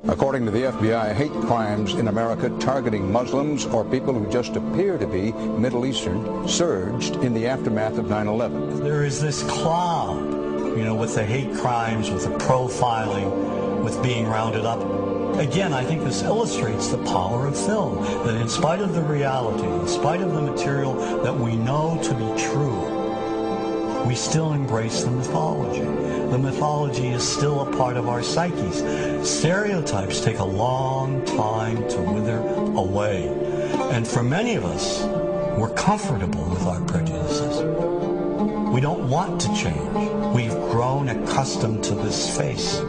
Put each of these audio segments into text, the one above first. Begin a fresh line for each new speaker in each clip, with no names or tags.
According to the FBI, hate crimes in America targeting Muslims or people who just appear to be Middle Eastern surged in the aftermath of 9/11.
There is this cloud, with the hate crimes, with the profiling, with being rounded up. Again, I think this illustrates the power of film, that in spite of the reality, in spite of the material that we know to be true, we still embrace the mythology. The mythology is still a part of our psyches. Stereotypes take a long time to wither away. And for many of us, we're comfortable with our prejudices. We don't want to change. We've grown accustomed to this face.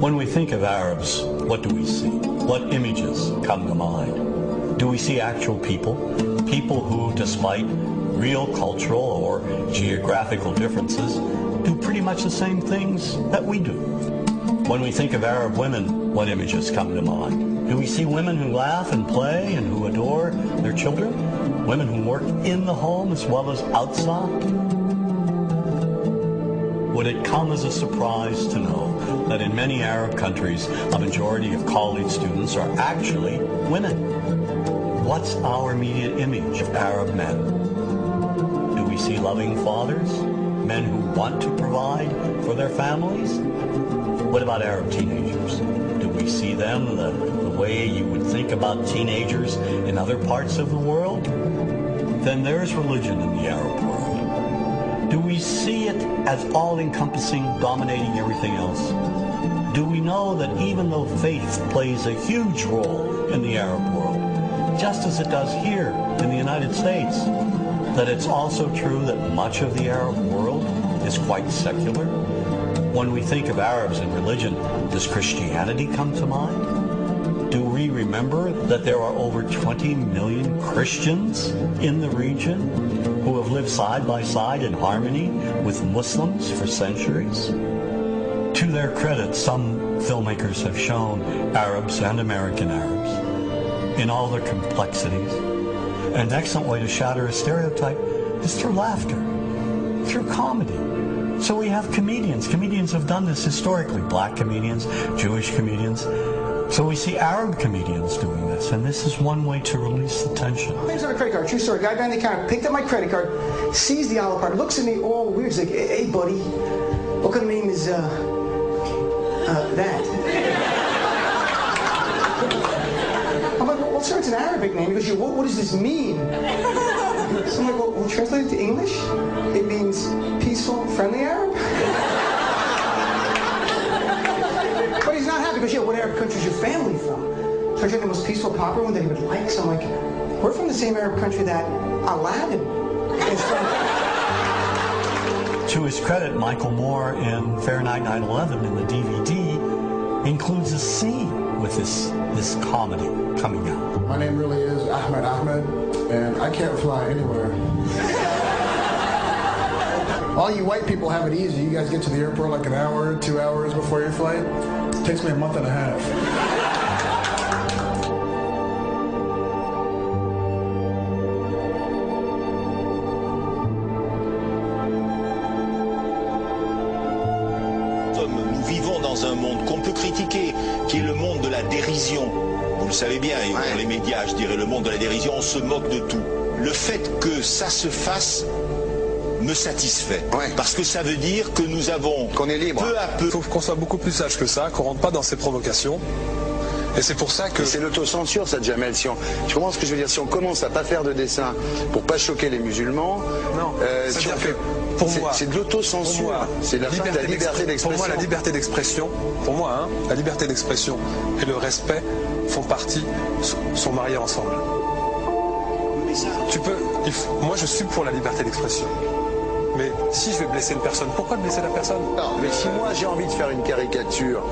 When we think of Arabs, what do we see? What images come to mind? Do we see actual people? People who, despite real cultural or geographical differences, do pretty much the same things that we do. When we think of Arab women, what images come to mind? Do we see women who laugh and play and who adore their children? Women who work in the home as well as outside? Would it come as a surprise to know that in many Arab countries, a majority of college students are actually women? What's our immediate image of Arab men? Do we see loving fathers? Men who want to provide for their families? What about Arab teenagers? Do we see them the way you would think about teenagers in other parts of the world? Then there's religion in the Arab world. Do we see it as all-encompassing, dominating everything else? Do we know that even though faith plays a huge role in the Arab world, just as it does here in the United States, that it's also true that much of the Arab world is quite secular? When we think of Arabs and religion, does Christianity come to mind? Do we remember that there are over 20 million Christians in the region who have lived side by side in harmony with Muslims for centuries? To their credit, some filmmakers have shown Arabs and American Arabs in all their complexities. An excellent way to shatter a stereotype is through laughter, through comedy. So we have comedians. Comedians have done this historically. Black comedians, Jewish comedians. So we see Arab comedians doing this, and this is one way to release the tension.
Name's on a credit card, true story. Guy behind the counter picked up my credit card, sees the olive card, looks at me all weird. He's like, hey, buddy, what kind of name is, that? I'm like, well, sir, it's an Arabic name. He goes, what does this mean? So I'm like, well, translate it to English? It means peaceful, friendly Arab? But he's not happy because, what Arab country is your family from? So I tried the most peaceful, popular one that he would like. So I'm like, we're from the same Arab country that Aladdin is from.
To his credit, Michael Moore in Fahrenheit 9/11 in the DVD includes a scene with this comedy coming out.
My name really is Ahmed, and I can't fly anywhere. All you white people have it easy. You guys get to the airport like an hour, 2 hours before your flight. It takes me a month and a half.
Nous vivons dans un monde qu'on peut critiquer, qui est le monde de la dérision. Vous le savez bien, et dans les médias, je dirais le monde de la dérision, on se moque de tout. Le fait que ça se fasse me satisfait. Parce que ça veut dire que nous avons, qu'on est libre, peu à peu...
Il faut qu'on soit beaucoup plus sage que ça, qu'on rentre pas dans ces provocations. Et c'est pour ça que...
C'est l'autocensure, ça, Jamel. Tu comprends ce que je veux dire? Si on commence à pas faire de dessin pour pas choquer les musulmans...
Non, c'est-à-dire que pour moi...
C'est de l'autocensure. C'est la fin de la liberté d'expression.
Pour moi, la liberté d'expression, la liberté d'expression et le respect font partie, sont mariés ensemble. Moi, je suis pour la liberté d'expression. Mais si je vais blesser une personne, pourquoi blesser la personne?
Non, mais si moi j'ai envie de faire une caricature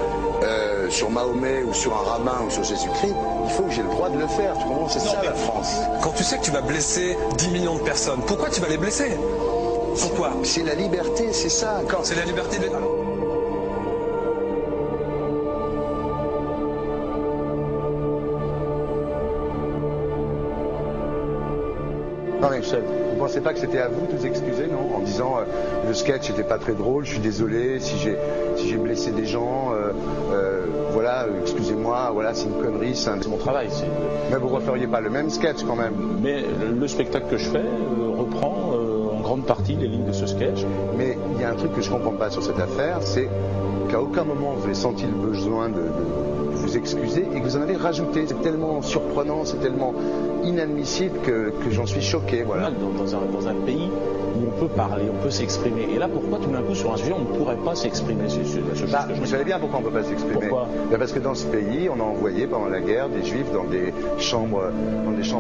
sur Mahomet ou sur un rabbin ou sur Jésus-Christ, il faut que j'ai le droit de le faire. Tu comprends? C'est ça la France.
Quand tu sais que tu vas blesser 10 millions de personnes, pourquoi tu vas les blesser? Pourquoi?
C'est la liberté, c'est ça.
C'est la liberté de...
Vous ne pensez pas que c'était à vous de vous excuser, non? En disant le sketch n'était pas très drôle, je suis désolé si j'ai blessé des gens, voilà, excusez-moi, voilà, c'est une connerie, c'est
mon travail.
Mais vous ne referiez pas le même sketch quand même?
Mais le spectacle que je fais reprend en grande partie les lignes de ce sketch.
Mais il y a un truc que je ne comprends pas sur cette affaire, c'est qu'à aucun moment vous avez senti le besoin de vous excuser et que vous en avez rajouté. C'est tellement surprenant, c'est tellement inadmissible que j'en suis choqué. Voilà.
Dans un pays où on peut parler, on peut s'exprimer. Et là, pourquoi tout d'un coup, sur un sujet, on ne pourrait pas s'exprimer?
Vous savez bien pourquoi on ne peut pas s'exprimer.
Pourquoi?
Parce que dans ce pays, on a envoyé pendant la guerre des juifs dans des chambres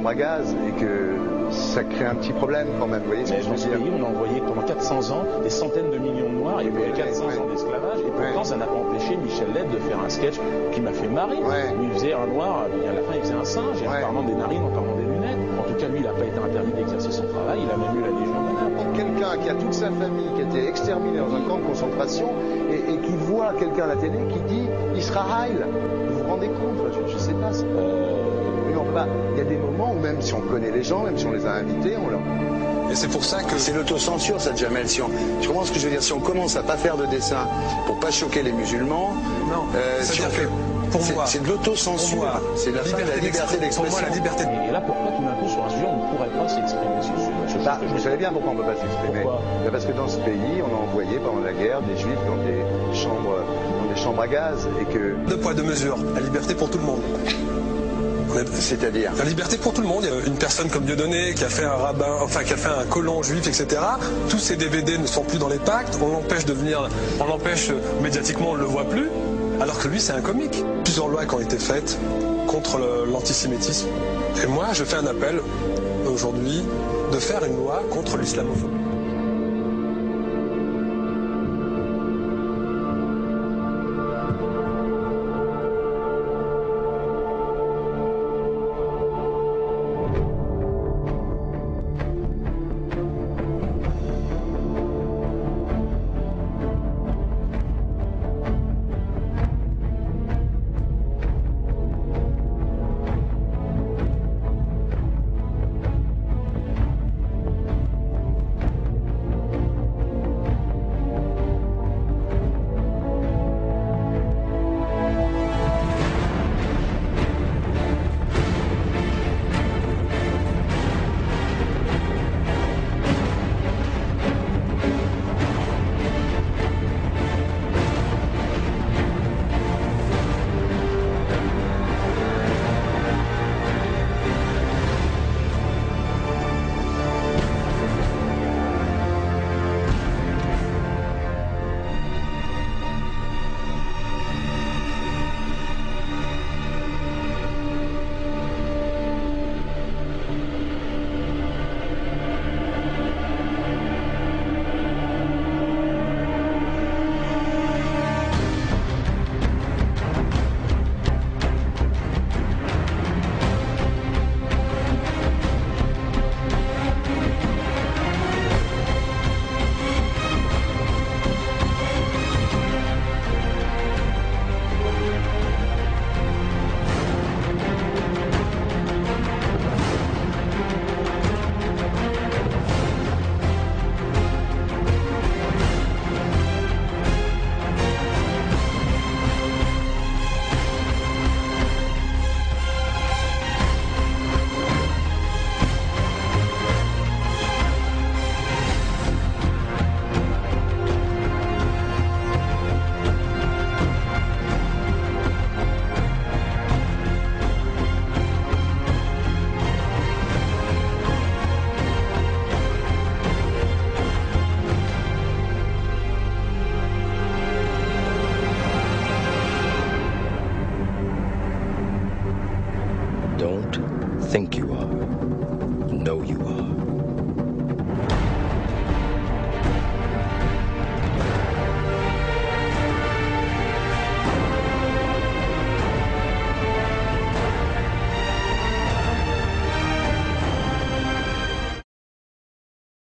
à gaz et que ça crée un petit problème quand même. Vous voyez ce que je veux dire?
Dans ce pays, on a envoyé pendant 400 ans des centaines de millions de Noirs. Il y a eu 400 ans d'esclavage. Et pourtant, ça n'a pas empêché Michel Led de faire un sketch qui m'a fait marrer. Où il faisait un Noir, et à la fin, il faisait un singe. Et en parlant des narines, en parlant des lunettes. En tout cas, lui, il n'a pas été interdit d'exercer son travail. Il a même eu la Légion d'honneur.
Quelqu'un qui a toute sa famille qui a été exterminée dans un camp de concentration et qui voit quelqu'un à la télé qui dit Israël. Vous vous rendez compte? Je ne sais pas. Il y a des moments où même si on connaît les gens, même si on les a invités, on leur...
Et c'est pour ça que...
C'est l'autocensure, ça, Jamel. Je comprends ce que je veux dire. Si on commence à pas faire de dessin pour pas choquer les musulmans...
Non, c'est-à-dire que pour moi...
C'est de l'autocensure. C'est la liberté d'expression.
Pour moi, la liberté...
Et là, pourquoi tout d'un coup, sur un sujet, on ne pourrait pas s'exprimer sur ce sujet?
Vous savez bien pourquoi on ne peut pas s'exprimer. Parce que dans ce pays, on a envoyé pendant la guerre des juifs dans des chambres à gaz et que...
Deux poids, deux mesures. La liberté pour tout le monde.
C'est-à-dire
la liberté pour tout le monde. Il y a une personne comme Dieudonné qui a fait un rabbin, enfin qui a fait un colon juif, etc. Tous ces DVD ne sont plus dans les pactes. On l'empêche médiatiquement, on ne le voit plus. Alors que lui, c'est un comique. Plusieurs lois qui ont été faites contre l'antisémitisme. Et moi, je fais un appel aujourd'hui de faire une loi contre l'islamophobie.